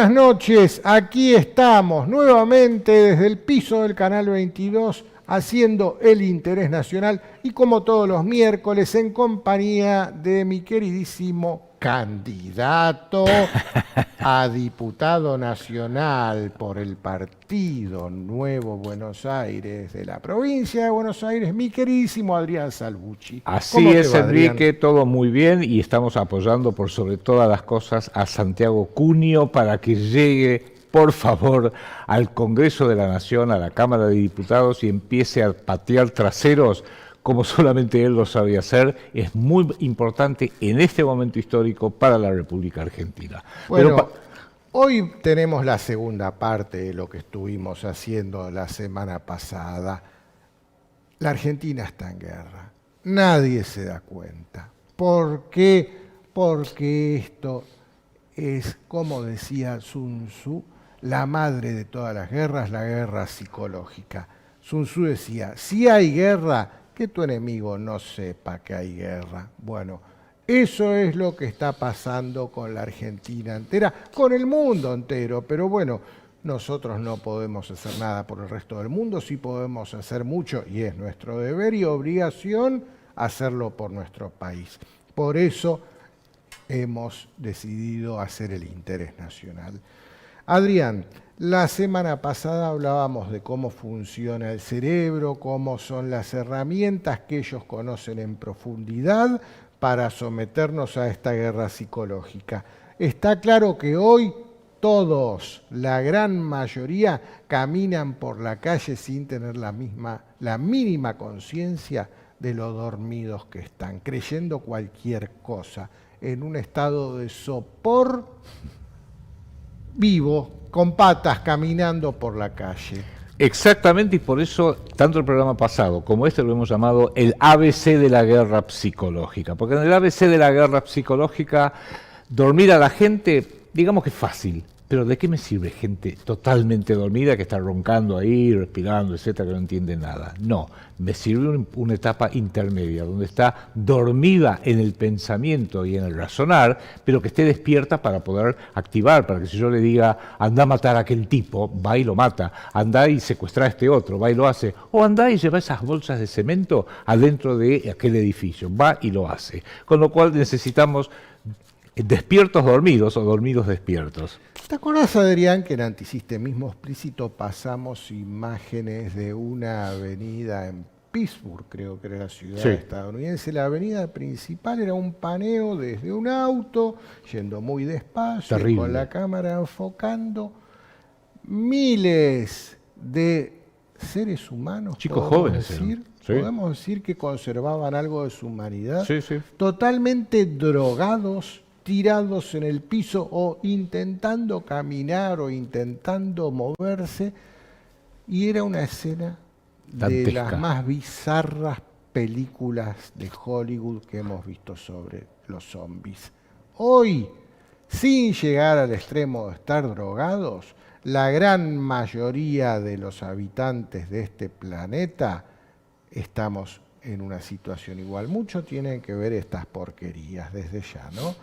buenas noches. Aquí estamos nuevamente desde el piso del Canal 22 haciendo el interés nacional y como todos los miércoles en compañía de mi queridísimo candidato a diputado nacional por el Partido Nuevo Buenos Aires de la provincia de Buenos Aires, mi queridísimo Adrián Salvucci. Así es, Enrique, todo muy bien y estamos apoyando por sobre todas las cosas a Santiago Cunio para que llegue, por favor, al Congreso de la Nación, a la Cámara de Diputados y empiece a patear traseros como solamente él lo sabe hacer. Es muy importante en este momento histórico para la República Argentina. Bueno, hoy tenemos la segunda parte de lo que estuvimos haciendo la semana pasada. La Argentina está en guerra. Nadie se da cuenta. ¿Por qué? Porque esto es, como decía Sun Tzu, la madre de todas las guerras, la guerra psicológica. Sun Tzu decía, si hay guerra, que tu enemigo no sepa que hay guerra. Bueno, eso es lo que está pasando con la Argentina entera, con el mundo entero, pero bueno, nosotros no podemos hacer nada por el resto del mundo, sí podemos hacer mucho, y es nuestro deber y obligación hacerlo por nuestro país. Por eso hemos decidido hacer el interés nacional. Adrián, la semana pasada hablábamos de cómo funciona el cerebro, cómo son las herramientas que ellos conocen en profundidad para someternos a esta guerra psicológica. Está claro que hoy todos, la gran mayoría, caminan por la calle sin tener la mínima conciencia de lo dormidos que están, creyendo cualquier cosa, en un estado de sopor vivo, con patas, caminando por la calle. Exactamente, y por eso, tanto el programa pasado como este lo hemos llamado el ABC de la guerra psicológica. Porque en el ABC de la guerra psicológica, dormir a la gente, digamos que es fácil. Pero ¿de qué me sirve gente totalmente dormida que está roncando ahí, respirando, etcétera, que no entiende nada? No, me sirve una etapa intermedia, donde está dormida en el pensamiento y en el razonar, pero que esté despierta para poder activar, para que si yo le diga, anda a matar a aquel tipo, va y lo mata, anda y secuestra a este otro, va y lo hace, o anda y lleva esas bolsas de cemento adentro de aquel edificio, va y lo hace. Con lo cual necesitamos despiertos dormidos o dormidos despiertos. ¿Te acordás, Adrián, que en Antisistemismo Explícito pasamos imágenes de una avenida en Pittsburgh, creo que era la ciudad estadounidense? La avenida principal era un paneo desde un auto, yendo muy despacio, con la cámara enfocando. Miles de seres humanos, chicos jóvenes, podemos decir que conservaban algo de su humanidad, totalmente drogados, tirados en el piso o intentando caminar o intentando moverse, y era una escena de las más bizarras películas de Hollywood que hemos visto sobre los zombies. Hoy, sin llegar al extremo de estar drogados, la gran mayoría de los habitantes de este planeta estamos en una situación igual. Mucho tienen que ver estas porquerías desde ya, ¿no?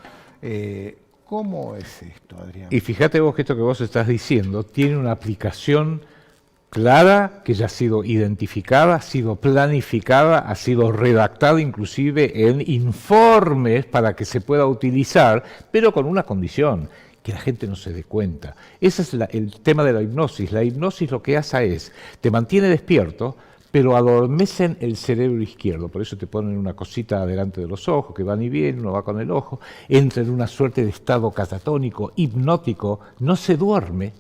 ¿Cómo es esto, Adrián? Y fíjate vos que esto que vos estás diciendo tiene una aplicación clara que ya ha sido identificada, ha sido planificada, ha sido redactada inclusive en informes para que se pueda utilizar, pero con una condición, que la gente no se dé cuenta. Ese es el tema de la hipnosis. La hipnosis lo que hace es, te mantiene despierto, pero adormecen el cerebro izquierdo, por eso te ponen una cosita delante de los ojos, que van y vienen, uno va con el ojo, entra en una suerte de estado catatónico, hipnótico, no se duerme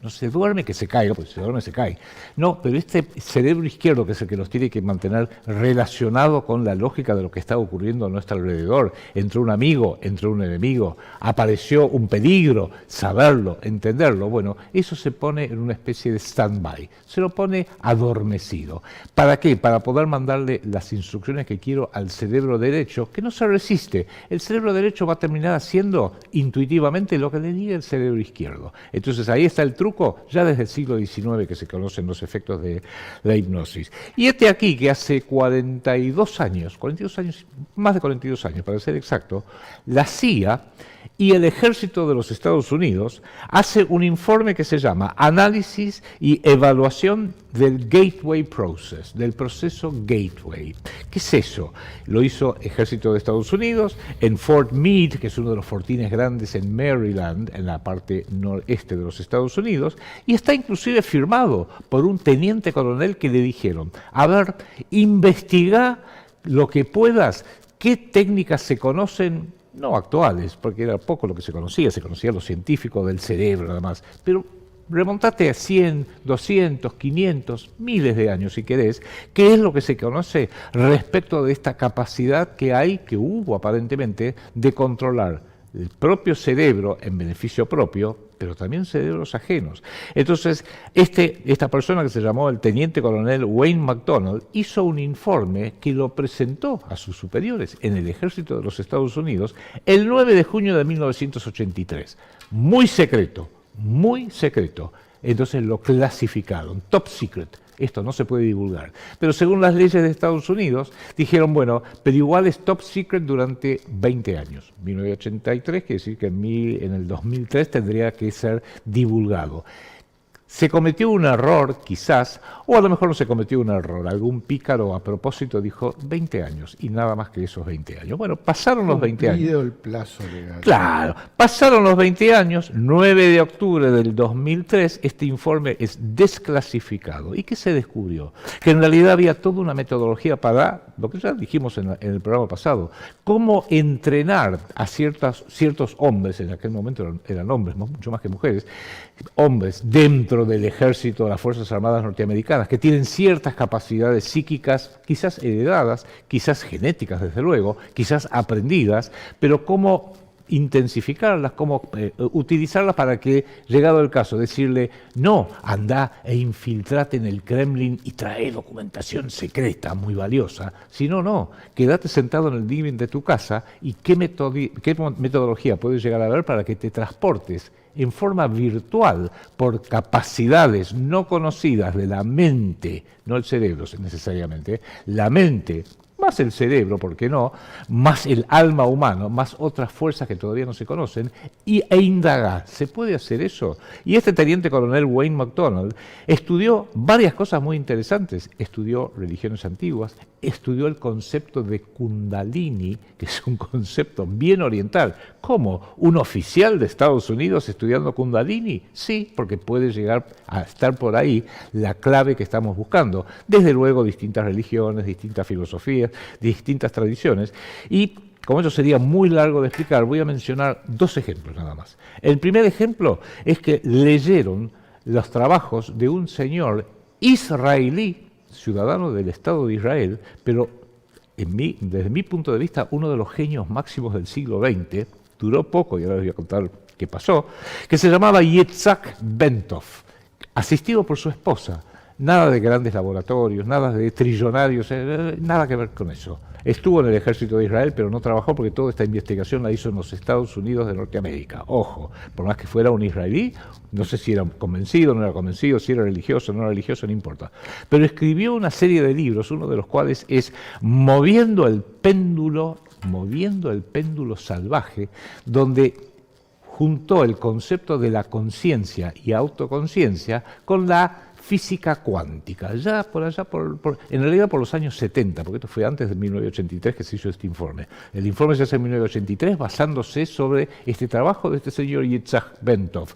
que se caiga, porque si se duerme se cae. No, pero este cerebro izquierdo, que es el que nos tiene que mantener relacionado con la lógica de lo que está ocurriendo a nuestro alrededor, entró un amigo, entró un enemigo, apareció un peligro, saberlo, entenderlo, bueno, eso se pone en una especie de stand-by, se lo pone adormecido. ¿Para qué? Para poder mandarle las instrucciones que quiero al cerebro derecho, que no se resiste. El cerebro derecho va a terminar haciendo intuitivamente lo que le diga el cerebro izquierdo. Entonces ahí está el truco, ya desde el siglo XIX que se conocen los efectos de la hipnosis. Y este aquí, que hace 42 años, más de 42 años para ser exacto, la CIA y el ejército de los Estados Unidos hace un informe que se llama Análisis y Evaluación del Gateway Process, del proceso Gateway. ¿Qué es eso? Lo hizo ejército de Estados Unidos en Fort Meade, que es uno de los fortines grandes en Maryland, en la parte noreste de los Estados Unidos, y está inclusive firmado por un teniente coronel que le dijeron, a ver, investiga lo que puedas, qué técnicas se conocen, no actuales, porque era poco lo que se conocía lo científico del cerebro nada más, pero remontate a 100, 200, 500, miles de años si querés, qué es lo que se conoce respecto de esta capacidad que hubo aparentemente de controlar el propio cerebro en beneficio propio, pero también cerebros ajenos. Entonces, esta persona que se llamó el teniente coronel Wayne McDonald hizo un informe que lo presentó a sus superiores en el ejército de los Estados Unidos el 9 de junio de 1983. Muy secreto, muy secreto. Entonces lo clasificaron, top secret. Esto no se puede divulgar. Pero según las leyes de Estados Unidos, dijeron, bueno, pero igual es top secret durante 20 años. 1983 quiere decir que en el 2003 tendría que ser divulgado. Se cometió un error, quizás, o a lo mejor no se cometió un error. Algún pícaro a propósito dijo 20 años y nada más que esos 20 años. Bueno, pasaron los 20 años. Cumplido el plazo legal. Claro, pasaron los 20 años, 9 de octubre del 2003, este informe es desclasificado. ¿Y qué se descubrió? Que en realidad había toda una metodología para, lo que ya dijimos en el programa pasado, cómo entrenar a ciertos hombres, en aquel momento eran hombres, mucho más que mujeres, hombres dentro del ejército de las Fuerzas Armadas norteamericanas, que tienen ciertas capacidades psíquicas, quizás heredadas, quizás genéticas desde luego, quizás aprendidas, pero cómo intensificarlas, cómo utilizarlas para que, llegado el caso, decirle, no, anda e infiltrate en el Kremlin y trae documentación secreta muy valiosa, sino no, quédate sentado en el living de tu casa y qué metodología puedes llegar a ver para que te transportes en forma virtual por capacidades no conocidas de la mente, no el cerebro necesariamente, la mente, más el cerebro, ¿por qué no?, más el alma humano, más otras fuerzas que todavía no se conocen, e indagar. ¿Se puede hacer eso? Y este teniente coronel Wayne McDonald estudió varias cosas muy interesantes. Estudió religiones antiguas, estudió el concepto de Kundalini, que es un concepto bien oriental. ¿Cómo? ¿Un oficial de Estados Unidos estudiando Kundalini? Sí, porque puede llegar a estar por ahí la clave que estamos buscando. Desde luego, distintas religiones, distintas filosofías, distintas tradiciones. Y como eso sería muy largo de explicar, voy a mencionar dos ejemplos nada más. El primer ejemplo es que leyeron los trabajos de un señor israelí, ciudadano del Estado de Israel, pero desde mi punto de vista, uno de los genios máximos del siglo XX, duró poco, y ahora les voy a contar qué pasó, que se llamaba Yitzhak Bentov, asistido por su esposa. Nada de grandes laboratorios, nada de trillonarios, nada que ver con eso. Estuvo en el ejército de Israel, pero no trabajó porque toda esta investigación la hizo en los Estados Unidos de Norteamérica. Ojo, por más que fuera un israelí, no sé si era convencido, no era convencido, si era religioso, no era religioso, no importa. Pero escribió una serie de libros, uno de los cuales es Moviendo el péndulo salvaje, donde juntó el concepto de la conciencia y autoconciencia con la física cuántica, ya por allá, en realidad por los años 70, porque esto fue antes de 1983 que se hizo este informe. El informe se hace en 1983 basándose sobre este trabajo de este señor Yitzhak Bentov,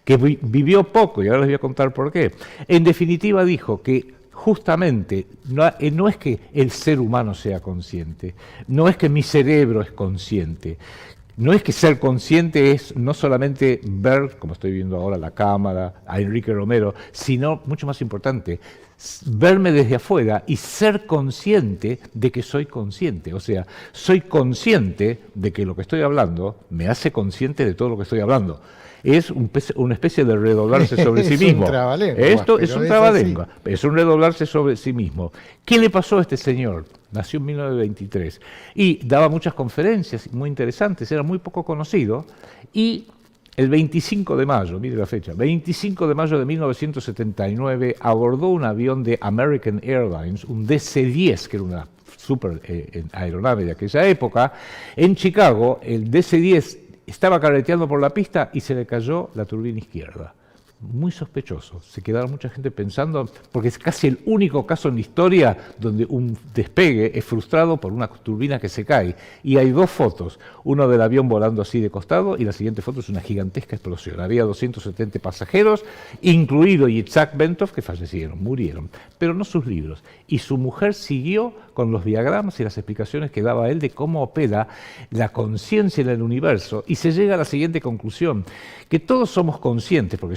que vivió poco, y ahora les voy a contar por qué. En definitiva dijo que justamente no es que el ser humano sea consciente, no es que mi cerebro es consciente, No es que ser consciente es no solamente ver, como estoy viendo ahora, la cámara, a Enrique Romero, sino, mucho más importante, verme desde afuera y ser consciente de que soy consciente. O sea, soy consciente de que lo que estoy hablando me hace consciente de todo lo que estoy hablando. Es una especie de redoblarse sobre sí mismo. Esto es un trabalengua, es un redoblarse sobre sí mismo. ¿Qué le pasó a este señor? Nació en 1923 y daba muchas conferencias muy interesantes, era muy poco conocido, y el 25 de mayo, mire la fecha, 25 de mayo de 1979, abordó un avión de American Airlines, un DC-10, que era una super aeronave de aquella época. En Chicago, el DC-10 estaba carreteando por la pista y se le cayó la turbina izquierda. Muy sospechoso. Se quedaron mucha gente pensando, porque es casi el único caso en la historia donde un despegue es frustrado por una turbina que se cae. Y hay dos fotos, uno del avión volando así de costado y la siguiente foto es una gigantesca explosión. Había 270 pasajeros, incluido Yitzhak Bentov, que fallecieron, murieron, pero no sus libros. Y su mujer siguió con los diagramas y las explicaciones que daba él de cómo opera la conciencia en el universo, y se llega a la siguiente conclusión, que todos somos conscientes, porque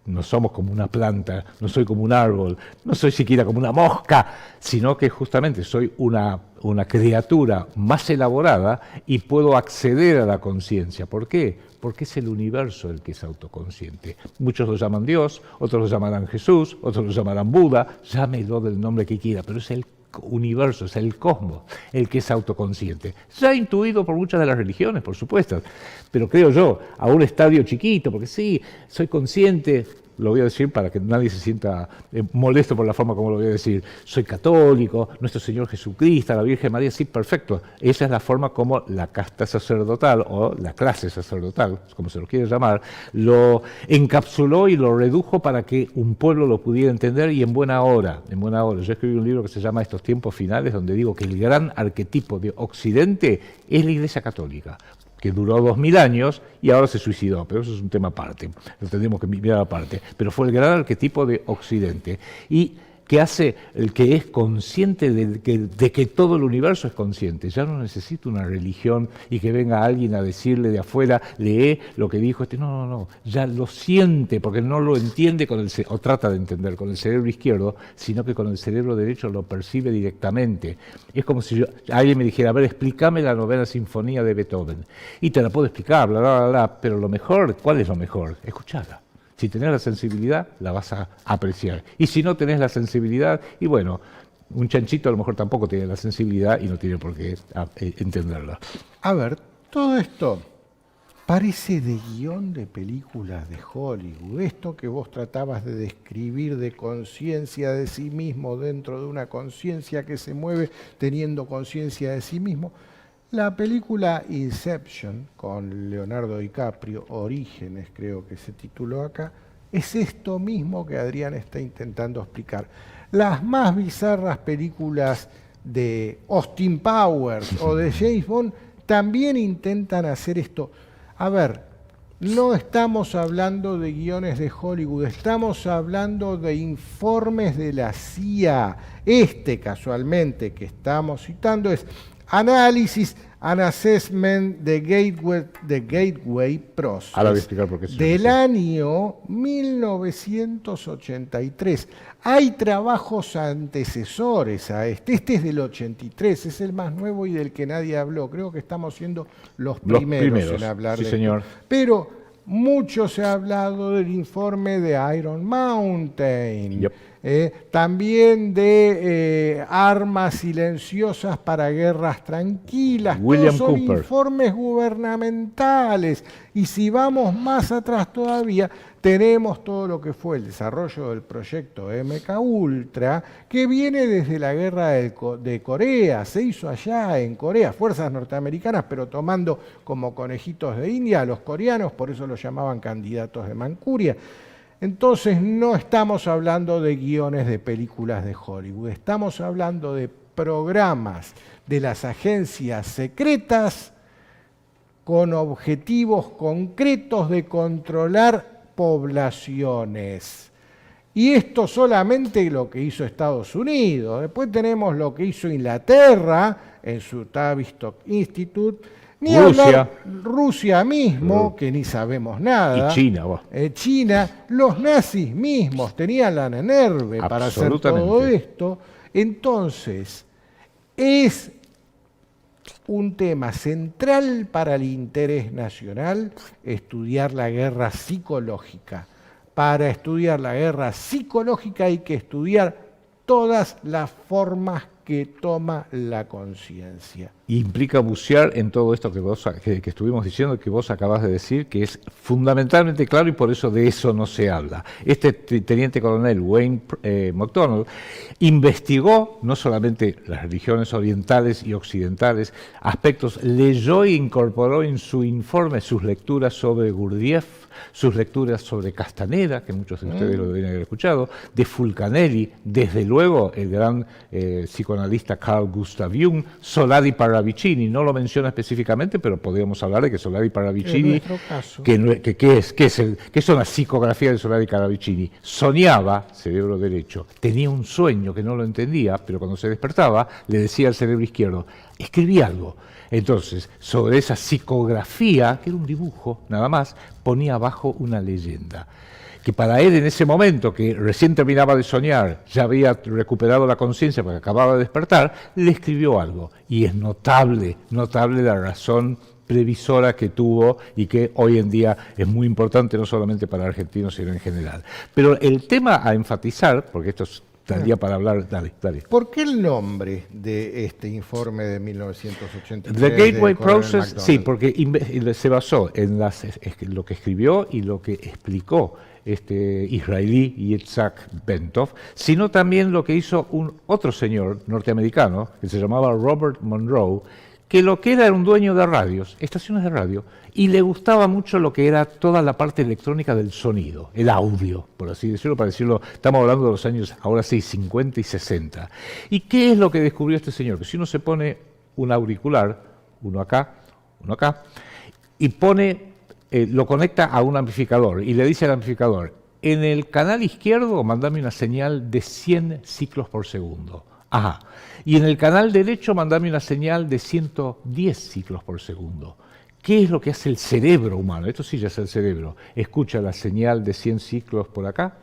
no somos como una planta, no soy como un árbol, no soy siquiera como una mosca, sino que justamente soy una criatura más elaborada y puedo acceder a la conciencia. ¿Por qué? Porque es el universo el que es autoconsciente. Muchos lo llaman Dios, otros lo llamarán Jesús, otros lo llamarán Buda, llámelo del nombre que quiera, pero es el universo, es el cosmos el que es autoconsciente. Ya intuido por muchas de las religiones, por supuesto, pero creo yo, a un estadio chiquito, porque sí, soy consciente, lo voy a decir para que nadie se sienta molesto por la forma como lo voy a decir, soy católico, nuestro Señor Jesucristo, la Virgen María, sí, perfecto. Esa es la forma como la casta sacerdotal o la clase sacerdotal, como se lo quiere llamar, lo encapsuló y lo redujo para que un pueblo lo pudiera entender, y en buena hora. Yo escribí un libro que se llama Estos tiempos finales, donde digo que el gran arquetipo de Occidente es la Iglesia Católica, que duró 2000 años y ahora se suicidó, pero eso es un tema aparte, lo tendremos que mirar aparte, pero fue el gran arquetipo de Occidente, y que hace el que es consciente de que todo el universo es consciente. Ya no necesita una religión y que venga alguien a decirle de afuera, lee lo que dijo este. No, ya lo siente, porque no lo entiende o trata de entender con el cerebro izquierdo, sino que con el cerebro derecho lo percibe directamente. Es como si alguien me dijera, a ver, explícame la novena sinfonía de Beethoven. Y te la puedo explicar, bla, bla, bla, bla, pero lo mejor, ¿cuál es lo mejor? Escucharla. Si tenés la sensibilidad, la vas a apreciar. Y si no tenés la sensibilidad, y bueno, un chanchito a lo mejor tampoco tiene la sensibilidad y no tiene por qué entenderla. A ver, todo esto parece de guión de películas de Hollywood. Esto que vos tratabas de describir de conciencia de sí mismo dentro de una conciencia que se mueve teniendo conciencia de sí mismo. La película Inception, con Leonardo DiCaprio, Orígenes creo que se tituló acá, es esto mismo que Adrián está intentando explicar. Las más bizarras películas de Austin Powers o de James Bond también intentan hacer esto. A ver, no estamos hablando de guiones de Hollywood, estamos hablando de informes de la CIA. Casualmente, que estamos citando es Analysis and Assessment the Gateway Process, ahora voy a explicar por qué del año 1983. Hay trabajos antecesores a este. Este es del 83, es el más nuevo y del que nadie habló. Creo que estamos siendo los primeros en hablar sí, de señor. esto. Pero mucho se ha hablado del informe de Iron Mountain. Yep. También de armas silenciosas para guerras tranquilas. William Todos son Cooper. Informes gubernamentales. Y si vamos más atrás todavía, tenemos todo lo que fue el desarrollo del proyecto MK Ultra, que viene desde la guerra de Corea. Se hizo allá en Corea, fuerzas norteamericanas, pero tomando como conejitos de India a los coreanos, por eso los llamaban candidatos de Manchuria. Entonces no estamos hablando de guiones de películas de Hollywood, estamos hablando de programas de las agencias secretas con objetivos concretos de controlar poblaciones. Y esto solamente lo que hizo Estados Unidos. Después tenemos lo que hizo Inglaterra en su Tavistock Institute, Ni Rusia. hablar Rusia mismo, que ni sabemos nada. Y China, vos. China, los nazis mismos tenían la Nerve para hacer todo esto. Entonces, es un tema central para el interés nacional estudiar la guerra psicológica. Para estudiar la guerra psicológica hay que estudiar todas las formas que toma la conciencia. Implica bucear en todo esto que estuvimos diciendo, que vos acabas de decir, que es fundamentalmente claro y por eso de eso no se habla. Este teniente coronel Wayne McDonald investigó no solamente las religiones orientales y occidentales, aspectos, leyó e incorporó en su informe sus lecturas sobre Gurdjieff, sus lecturas sobre Castaneda, que muchos de ustedes lo deben haber escuchado, de Fulcanelli, desde luego el gran psicoanalista Carl Gustav Jung, Solari Paravicini, no lo menciona específicamente, pero podríamos hablar de que Solari Paravicini, que es una psicografía de Solari Paravicini, soñaba, cerebro derecho, tenía un sueño que no lo entendía, pero cuando se despertaba le decía al cerebro izquierdo, escribí algo. Entonces, sobre esa psicografía, que era un dibujo nada más, ponía abajo una leyenda. Que para él en ese momento, que recién terminaba de soñar, ya había recuperado la conciencia porque acababa de despertar, le escribió algo. Y es notable la razón previsora que tuvo y que hoy en día es muy importante no solamente para argentinos, sino en general. Pero el tema a enfatizar, porque esto es daría para hablar, dale. ¿Por qué el nombre de este informe de 1983? The Gateway Process, sí, porque se basó en lo que escribió y lo que explicó este israelí Yitzhak Bentov, sino también lo que hizo un otro señor norteamericano que se llamaba Robert Monroe, que lo que era un dueño de radios, estaciones de radio, y le gustaba mucho lo que era toda la parte electrónica del sonido, el audio, por así decirlo, para decirlo, estamos hablando de los años, ahora sí, 50 y 60. ¿Y qué es lo que descubrió este señor? Que si uno se pone un auricular, uno acá, y lo conecta a un amplificador, y le dice al amplificador, en el canal izquierdo, mandame una señal de 100 ciclos por segundo. Ajá. Y en el canal derecho mandame una señal de 110 ciclos por segundo. ¿Qué es lo que hace el cerebro humano? Esto sí ya es el cerebro. Escucha la señal de 100 ciclos por acá,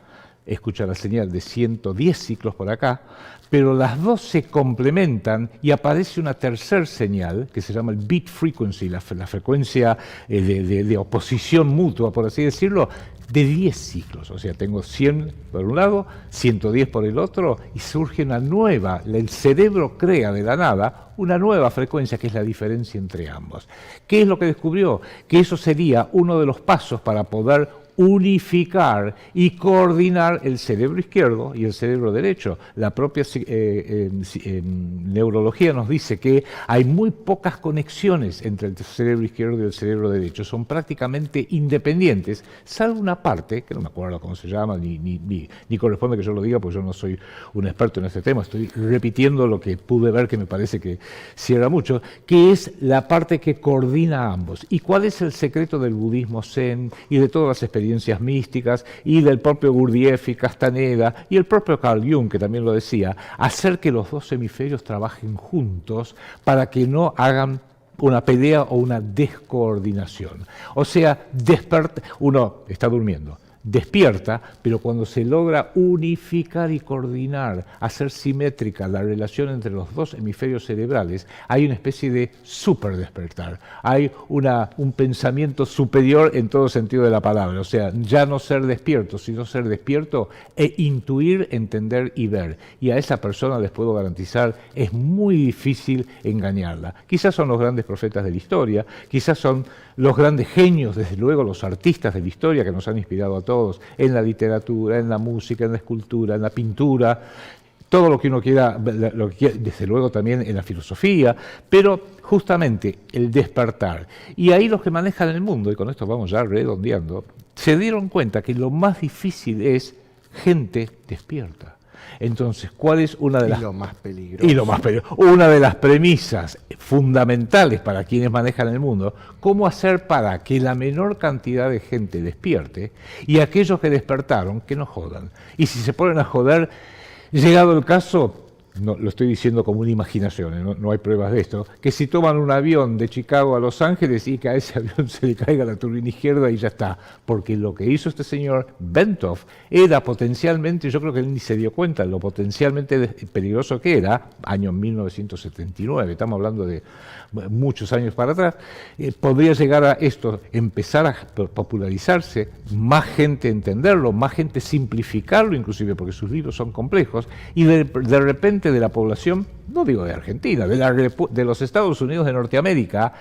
escucha la señal de 110 ciclos por acá, pero las dos se complementan y aparece una tercera señal que se llama el beat frequency, la frecuencia de oposición mutua, por así decirlo, de 10 ciclos. O sea, tengo 100 por un lado, 110 por el otro, y surge una nueva, el cerebro crea de la nada una nueva frecuencia que es la diferencia entre ambos. ¿Qué es lo que descubrió? Que eso sería uno de los pasos para poder unificar y coordinar el cerebro izquierdo y el cerebro derecho. La propia neurología nos dice que hay muy pocas conexiones entre el cerebro izquierdo y el cerebro derecho. Son prácticamente independientes, salvo una parte, que no me acuerdo cómo se llama, ni corresponde que yo lo diga, porque yo no soy un experto en este tema, estoy repitiendo lo que pude ver que me parece que cierra mucho, que es la parte que coordina a ambos. ¿Y cuál es el secreto del budismo zen y de todas las experiencias místicas y del propio Gurdjieff y Castaneda y el propio Carl Jung, que también lo decía, hacer que los dos hemisferios trabajen juntos para que no hagan una pelea o una descoordinación? O sea, uno está durmiendo, despierta, pero cuando se logra unificar y coordinar, hacer simétrica la relación entre los dos hemisferios cerebrales, hay una especie de super despertar, hay un pensamiento superior en todo sentido de la palabra, o sea, ya no ser despierto, sino ser despierto e intuir, entender y ver. Y a esa persona, les puedo garantizar, es muy difícil engañarla. Quizás son los grandes profetas de la historia, quizás son los grandes genios, desde luego los artistas de la historia que nos han inspirado a todos, en la literatura, en la música, en la escultura, en la pintura, todo lo que uno quiera, desde luego también en la filosofía, pero justamente el despertar. Y ahí los que manejan el mundo, y con esto vamos ya redondeando, se dieron cuenta que lo más difícil es gente despierta. Entonces, ¿cuál es una de las... lo más peligroso. Y lo más peligroso. Una de las premisas fundamentales para quienes manejan el mundo, cómo hacer para que la menor cantidad de gente despierte y aquellos que despertaron, que no jodan. Y si se ponen a joder, llegado el caso, no, lo estoy diciendo como una imaginación, no hay pruebas de esto, que si toman un avión de Chicago a Los Ángeles y que a ese avión se le caiga la turbina izquierda y ya está. Porque lo que hizo este señor Bentov era potencialmente, yo creo que él ni se dio cuenta, lo potencialmente peligroso que era, año 1979, estamos hablando de muchos años para atrás, podría llegar a esto, empezar a popularizarse, más gente entenderlo, más gente simplificarlo inclusive, porque sus libros son complejos, y de repente de la población, no digo de Argentina, de los Estados Unidos de Norteamérica,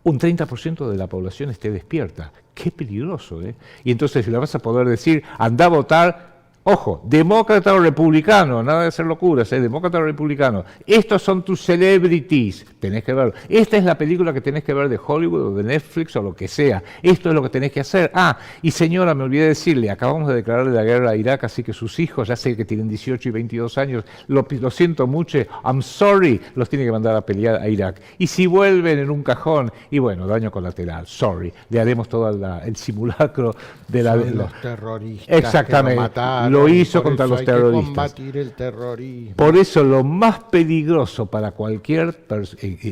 un 30% de la población esté despierta. Qué peligroso, ¿eh? Y entonces le vas a poder decir, anda a votar. Ojo, demócrata o republicano, nada de hacer locuras, demócrata o republicano. Estos son tus celebrities, tenés que verlo. Esta es la película que tenés que ver de Hollywood o de Netflix o lo que sea. Esto es lo que tenés que hacer. Ah, y señora, me olvidé decirle, acabamos de declararle la guerra a Irak, así que sus hijos, ya sé que tienen 18 y 22 años, lo siento mucho, I'm sorry, los tiene que mandar a pelear a Irak. Y si vuelven en un cajón, y bueno, daño colateral, sorry, le haremos todo el simulacro de los terroristas. Exactamente. Que lo mataron. Lo hizo contra los terroristas. Combatir el terrorismo. Por eso lo más peligroso para cualquier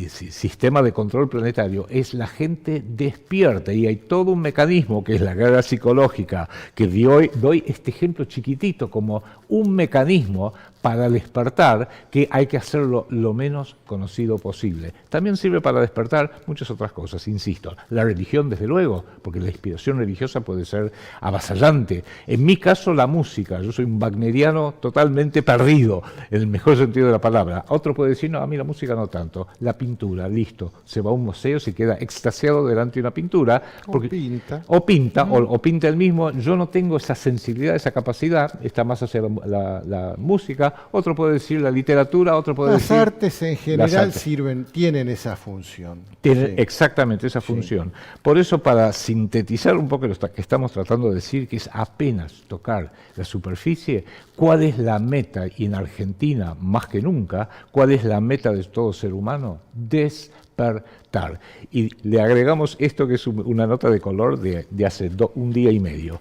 sistema de control planetario es la gente despierta, y hay todo un mecanismo que es la guerra psicológica, que doy este ejemplo chiquitito como un mecanismo para despertar, que hay que hacerlo lo menos conocido posible. También sirve para despertar muchas otras cosas, insisto. La religión, desde luego, porque la inspiración religiosa puede ser avasallante. En mi caso, la música. Yo soy un wagneriano totalmente perdido, en el mejor sentido de la palabra. Otro puede decir, no, a mí la música no tanto. La pintura, listo. Se va a un museo, se queda extasiado delante de una pintura. Porque, o pinta el mismo. Yo no tengo esa sensibilidad, esa capacidad. Está más hacia la música. Otro puede decir la literatura, otro puede decir... Las artes en general tienen esa función. Tienen exactamente esa función. Por eso, para sintetizar un poco lo que estamos tratando de decir, que es apenas tocar la superficie, ¿cuál es la meta? Y en Argentina, más que nunca, ¿cuál es la meta de todo ser humano? Despertar. Y le agregamos esto, que es una nota de color de hace un día y medio.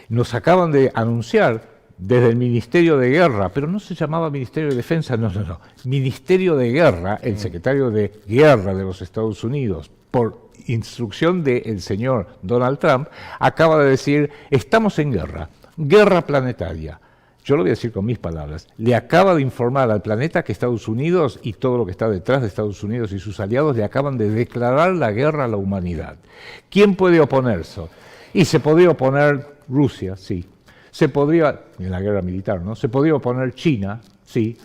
Nos acaban de anunciar desde el Ministerio de Guerra, pero no se llamaba Ministerio de Defensa, no. Ministerio de Guerra, el secretario de Guerra de los Estados Unidos, por instrucción del señor Donald Trump, acaba de decir, estamos en guerra planetaria. Yo lo voy a decir con mis palabras. Le acaba de informar al planeta que Estados Unidos y todo lo que está detrás de Estados Unidos y sus aliados le acaban de declarar la guerra a la humanidad. ¿Quién puede oponerse? Y se podría oponer Rusia, sí. Se podría, en la guerra militar, ¿no? Se podría oponer China, sí,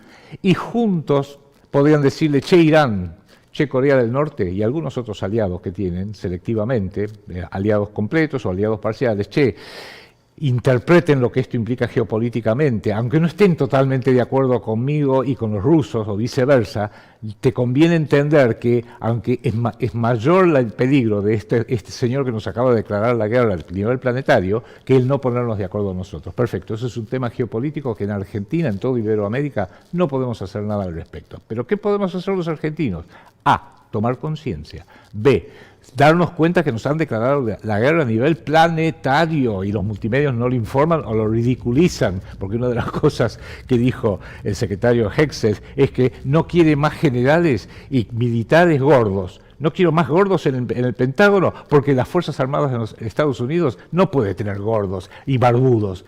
y juntos podrían decirle, che, Irán, che, Corea del Norte y algunos otros aliados que tienen selectivamente, aliados completos o aliados parciales, che, interpreten lo que esto implica geopolíticamente, aunque no estén totalmente de acuerdo conmigo y con los rusos o viceversa, te conviene entender que, aunque es mayor el peligro de este señor que nos acaba de declarar la guerra a nivel planetario, que el no ponernos de acuerdo nosotros. Perfecto, eso es un tema geopolítico que en Argentina, en toda Iberoamérica, no podemos hacer nada al respecto. ¿Pero qué podemos hacer los argentinos? A, tomar conciencia. B, darnos cuenta que nos han declarado la guerra a nivel planetario y los multimedios no lo informan o lo ridiculizan, porque una de las cosas que dijo el secretario Hegseth es que no quiere más generales y militares gordos. No quiero más gordos en el Pentágono, porque las Fuerzas Armadas de los Estados Unidos no puede tener gordos y barbudos.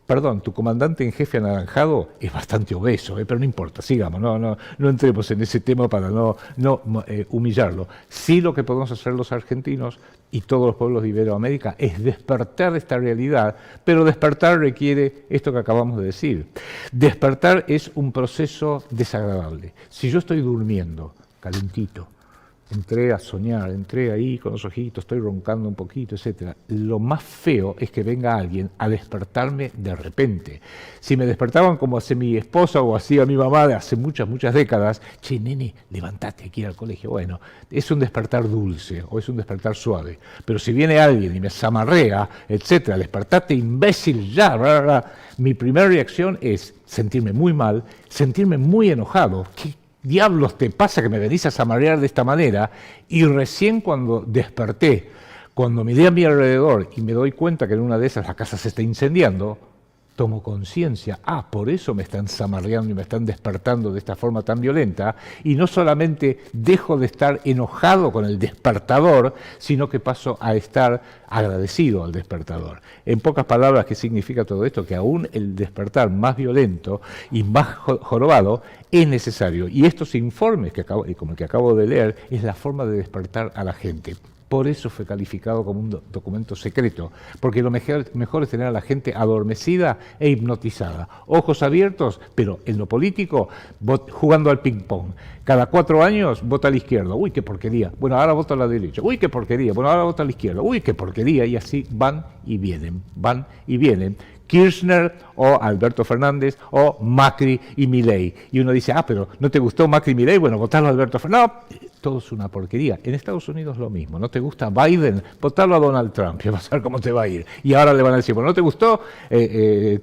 Perdón, tu comandante en jefe anaranjado es bastante obeso, pero no importa, sigamos, no entremos en ese tema para no humillarlo. Sí, lo que podemos hacer los argentinos y todos los pueblos de Iberoamérica es despertar esta realidad, pero despertar requiere esto que acabamos de decir. Despertar es un proceso desagradable. Si yo estoy durmiendo, calentito, entré a soñar, entré ahí con los ojitos, estoy roncando un poquito, etc. Lo más feo es que venga alguien a despertarme de repente. Si me despertaban como hace mi esposa o hacía mi mamá de hace muchas décadas, che, nene, levantate, hay que ir al colegio. Bueno, es un despertar dulce o es un despertar suave. Pero si viene alguien y me zamarrea, etc., despertate, imbécil, ya, bla, bla, bla, mi primera reacción es sentirme muy mal, sentirme muy enojado. ¿Qué diablos te pasa que me venís a zamarrear de esta manera? Y recién cuando desperté, cuando miré a mi alrededor y me doy cuenta que en una de esas la casa se está incendiando, tomo conciencia, por eso me están zamarreando y me están despertando de esta forma tan violenta, y no solamente dejo de estar enojado con el despertador, sino que paso a estar agradecido al despertador. En pocas palabras, ¿qué significa todo esto? Que aún el despertar más violento y más jorobado es necesario. Y estos informes, como el que acabo de leer, es la forma de despertar a la gente. Por eso fue calificado como un documento secreto, porque lo mejor es tener a la gente adormecida e hipnotizada, ojos abiertos, pero en lo político, jugando al ping-pong. Cada 4 años vota a la izquierda, uy, qué porquería, bueno, ahora vota a la derecha, uy, qué porquería, bueno, ahora vota a la izquierda, uy, qué porquería, y así van y vienen, van y vienen. Kirchner o Alberto Fernández o Macri y Milei. Y uno dice, pero ¿no te gustó Macri y Milei? Bueno, votarlo a Alberto Fernández. No, todo es una porquería. En Estados Unidos lo mismo. ¿No te gusta Biden? Votarlo a Donald Trump. Ya vas a ver cómo te va a ir. Y ahora le van a decir, bueno, ¿no te gustó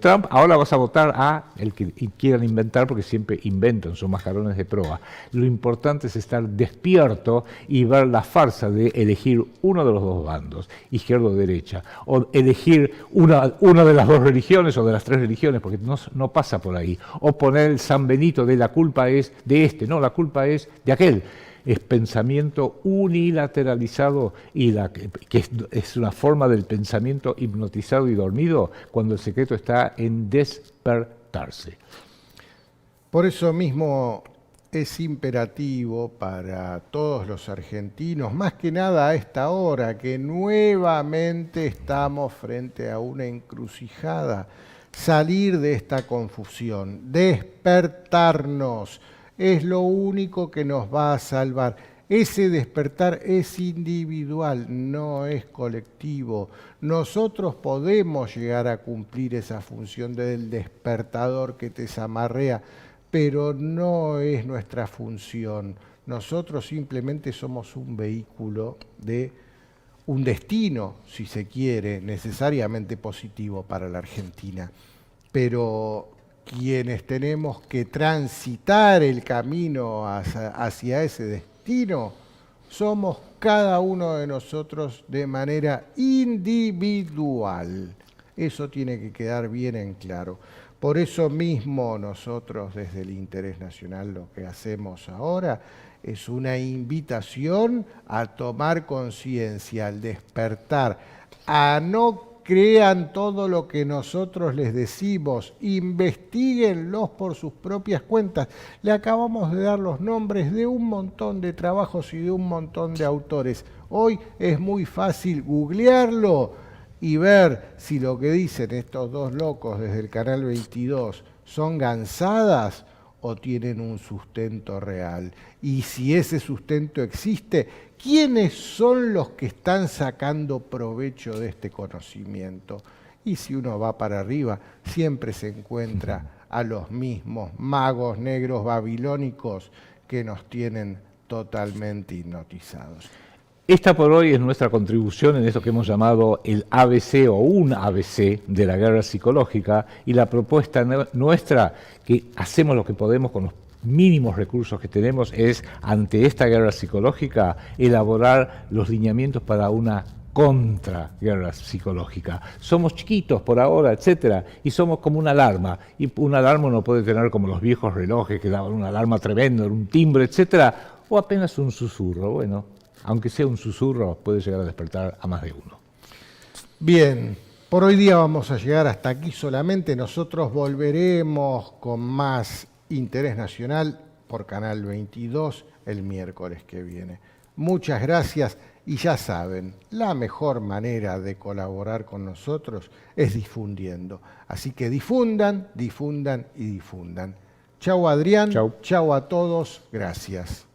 Trump? Ahora vas a votar a el que quieran inventar, porque siempre inventan sus mascarones de proa. Lo importante es estar despierto y ver la farsa de elegir uno de los dos bandos, izquierda o derecha, o elegir una de las dos religiones o de las 3 religiones, porque no pasa por ahí. O poner el San Benito de la culpa es de este, no, la culpa es de aquel. Es pensamiento unilateralizado y que es una forma del pensamiento hipnotizado y dormido cuando el secreto está en despertarse. Por eso mismo es imperativo para todos los argentinos, más que nada a esta hora, que nuevamente estamos frente a una encrucijada, salir de esta confusión, despertarnos, es lo único que nos va a salvar. Ese despertar es individual, no es colectivo. Nosotros podemos llegar a cumplir esa función del despertador que te zamarrea, pero no es nuestra función. Nosotros simplemente somos un vehículo de un destino, si se quiere, necesariamente positivo para la Argentina. Pero quienes tenemos que transitar el camino hacia ese destino, somos cada uno de nosotros de manera individual. Eso tiene que quedar bien en claro. Por eso mismo nosotros desde el Interés Nacional lo que hacemos ahora es una invitación a tomar conciencia, al despertar, a no crean todo lo que nosotros les decimos, investíguenlos por sus propias cuentas. Le acabamos de dar los nombres de un montón de trabajos y de un montón de autores. Hoy es muy fácil googlearlo y ver si lo que dicen estos dos locos desde el Canal 22 son gansadas o tienen un sustento real. Y si ese sustento existe, ¿quiénes son los que están sacando provecho de este conocimiento? Y si uno va para arriba, siempre se encuentra a los mismos magos negros babilónicos que nos tienen totalmente hipnotizados. Esta por hoy es nuestra contribución en esto que hemos llamado el ABC o un ABC de la guerra psicológica, y la propuesta nuestra, que hacemos lo que podemos con los mínimos recursos que tenemos, es ante esta guerra psicológica elaborar los lineamientos para una contraguerra psicológica. Somos chiquitos por ahora, etcétera, y somos como una alarma, y una alarma no puede tener como los viejos relojes que daban una alarma tremenda, un timbre, etcétera, o apenas un susurro. Bueno, aunque sea un susurro, puede llegar a despertar a más de uno. Bien, por hoy día vamos a llegar hasta aquí solamente. Nosotros volveremos con más Interés Nacional por Canal 22 el miércoles que viene. Muchas gracias y ya saben, la mejor manera de colaborar con nosotros es difundiendo. Así que difundan, difundan y difundan. Chau Adrián, chau a todos, gracias.